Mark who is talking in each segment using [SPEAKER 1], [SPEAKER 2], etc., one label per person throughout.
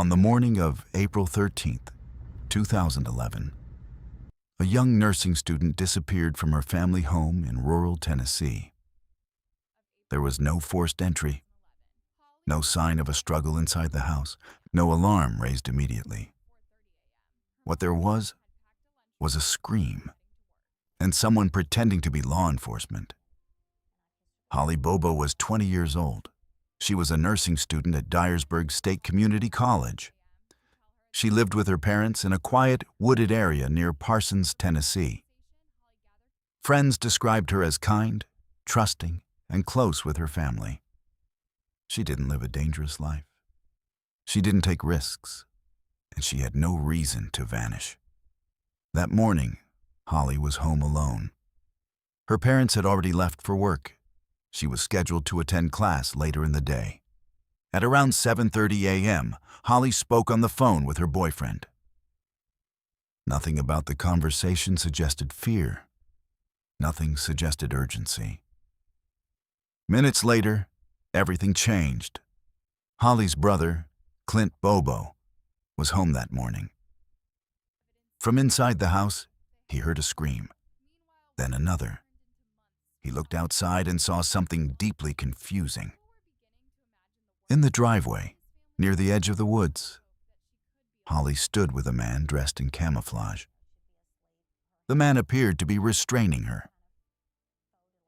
[SPEAKER 1] On the morning of April 13th, 2011, a young nursing student disappeared from her family home in rural Tennessee. There was no forced entry, no sign of a struggle inside the house, no alarm raised immediately. What there was a scream, and someone pretending to be law enforcement. Holly Bobo was 20 years old. She was a nursing student at Dyersburg State Community College. She lived with her parents in a quiet, wooded area near Parsons, Tennessee. Friends described her as kind, trusting, and close with her family. She didn't live a dangerous life. She didn't take risks, and she had no reason to vanish. That morning, Holly was home alone. Her parents had already left for work. She was scheduled to attend class later in the day. At around 7:30 a.m., Holly spoke on the phone with her boyfriend. Nothing about the conversation suggested fear. Nothing suggested urgency. Minutes later, everything changed. Holly's brother, Clint Bobo, was home that morning. From inside the house, he heard a scream, then another. He looked outside and saw something deeply confusing. In the driveway, near the edge of the woods, Holly stood with a man dressed in camouflage. The man appeared to be restraining her.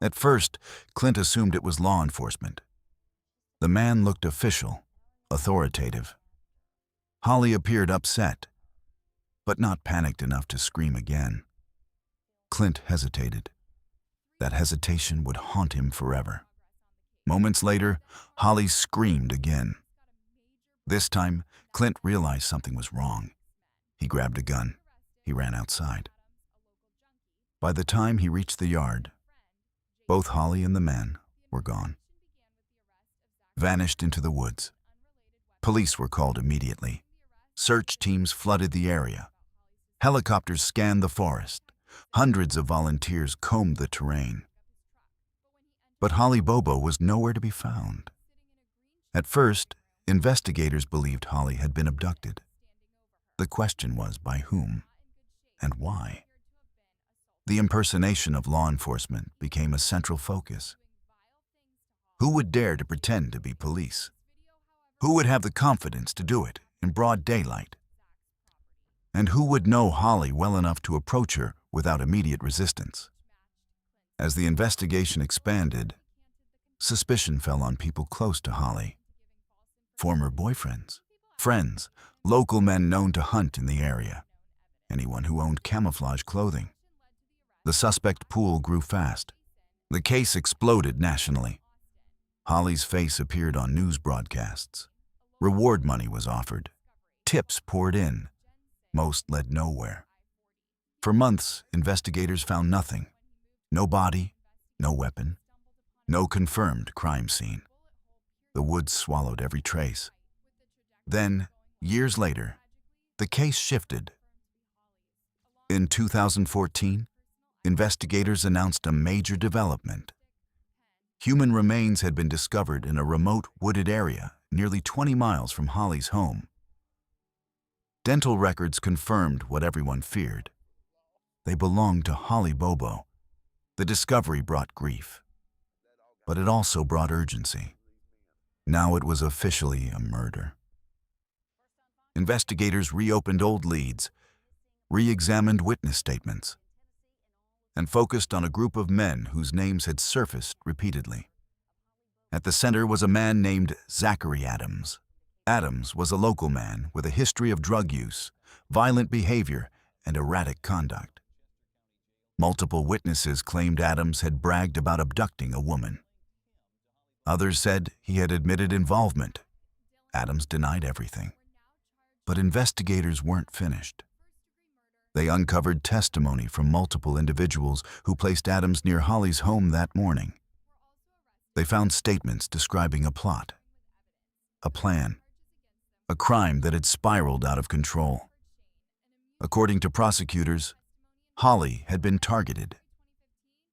[SPEAKER 1] At first, Clint assumed it was law enforcement. The man looked official, authoritative. Holly appeared upset, but not panicked enough to scream again. Clint hesitated. That hesitation would haunt him forever. Moments later, Holly screamed again. This time, Clint realized something was wrong. He grabbed a gun. He ran outside. By the time he reached the yard, both Holly and the man were gone. Vanished into the woods. Police were called immediately. Search teams flooded the area. Helicopters scanned the forest. Hundreds of volunteers combed the terrain. But Holly Bobo was nowhere to be found. At first, investigators believed Holly had been abducted. The question was by whom and why? The impersonation of law enforcement became a central focus. Who would dare to pretend to be police? Who would have the confidence to do it in broad daylight? And who would know Holly well enough to approach her without immediate resistance? As the investigation expanded, suspicion fell on people close to Holly. Former boyfriends, friends, local men known to hunt in the area, anyone who owned camouflage clothing. The suspect pool grew fast. The case exploded nationally. Holly's face appeared on news broadcasts. Reward money was offered. Tips poured in. Most led nowhere. For months, investigators found nothing. No body, no weapon, no confirmed crime scene. The woods swallowed every trace. Then, years later, the case shifted. In 2014, investigators announced a major development. Human remains had been discovered in a remote wooded area nearly 20 miles from Holly's home. Dental records confirmed what everyone feared. They belonged to Holly Bobo. The discovery brought grief, but it also brought urgency. Now it was officially a murder. Investigators reopened old leads, re-examined witness statements, and focused on a group of men whose names had surfaced repeatedly. At the center was a man named Zachary Adams. Adams was a local man with a history of drug use, violent behavior, and erratic conduct. Multiple witnesses claimed Adams had bragged about abducting a woman. Others said he had admitted involvement. Adams denied everything. But investigators weren't finished. They uncovered testimony from multiple individuals who placed Adams near Holly's home that morning. They found statements describing a plot, a plan, a crime that had spiraled out of control. According to prosecutors, Holly had been targeted.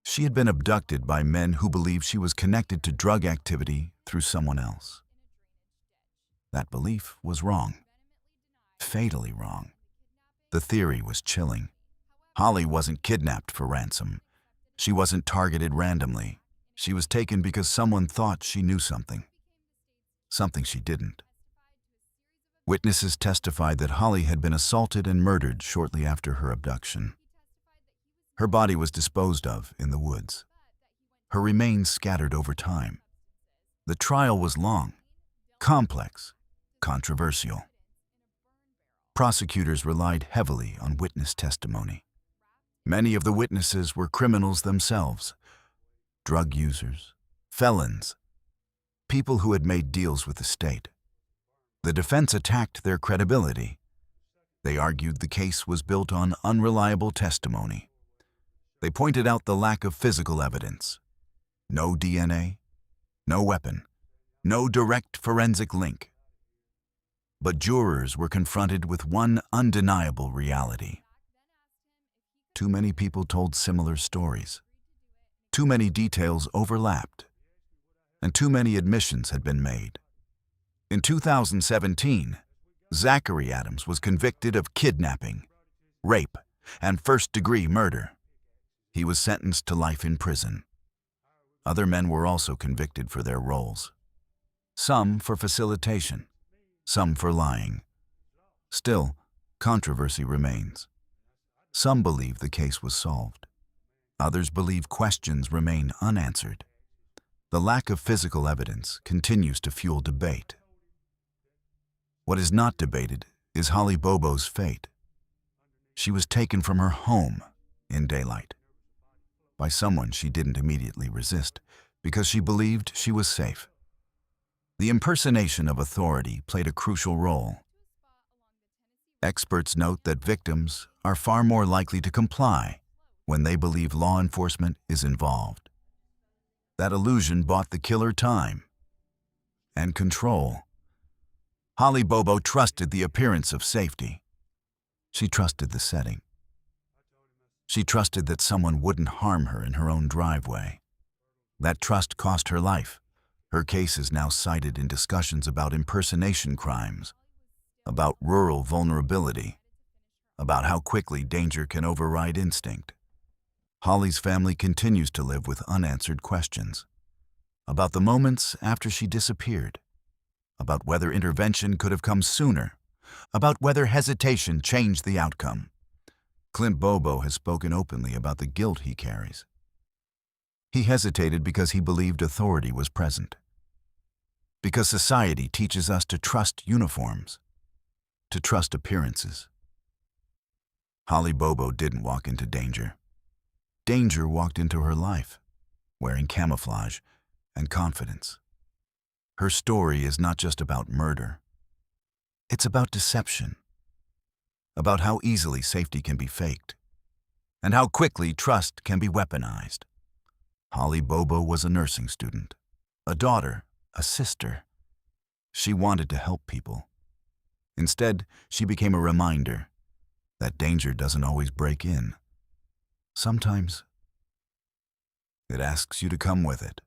[SPEAKER 1] She had been abducted by men who believed she was connected to drug activity through someone else. That belief was wrong. fatally wrong. The theory was chilling. Holly wasn't kidnapped for ransom. She wasn't targeted randomly. She was taken because someone thought she knew something. Something she didn't. Witnesses testified that Holly had been assaulted and murdered shortly after her abduction. Her body was disposed of in the woods. Her remains scattered over time. The trial was long, complex, controversial. Prosecutors relied heavily on witness testimony. Many of the witnesses were criminals themselves, drug users, felons, people who had made deals with the state. The defense attacked their credibility. They argued the case was built on unreliable testimony. They pointed out the lack of physical evidence. No DNA, no weapon, no direct forensic link. But jurors were confronted with one undeniable reality. Too many people told similar stories. Too many details overlapped. And too many admissions had been made. In 2017, Zachary Adams was convicted of kidnapping, rape, and first-degree murder. He was sentenced to life in prison. Other men were also convicted for their roles. Some for facilitation, some for lying. Still, controversy remains. Some believe the case was solved. Others believe questions remain unanswered. The lack of physical evidence continues to fuel debate. What is not debated is Holly Bobo's fate. She was taken from her home in daylight by someone she didn't immediately resist because she believed she was safe. The impersonation of authority played a crucial role. Experts note that victims are far more likely to comply when they believe law enforcement is involved. That illusion bought the killer time and control. Holly Bobo trusted the appearance of safety. She trusted the setting. She trusted that someone wouldn't harm her in her own driveway. That trust cost her life. Her case is now cited in discussions about impersonation crimes, about rural vulnerability, about how quickly danger can override instinct. Holly's family continues to live with unanswered questions about the moments after she disappeared, about whether intervention could have come sooner, about whether hesitation changed the outcome. Clint Bobo has spoken openly about the guilt he carries. He hesitated because he believed authority was present, because society teaches us to trust uniforms, to trust appearances. Holly Bobo didn't walk into danger. Danger walked into her life, wearing camouflage and confidence. Her story is not just about murder. It's about deception, about how easily safety can be faked, and how quickly trust can be weaponized. Holly Bobo was a nursing student, a daughter, a sister. She wanted to help people. Instead, she became a reminder that danger doesn't always break in. Sometimes, it asks you to come with it.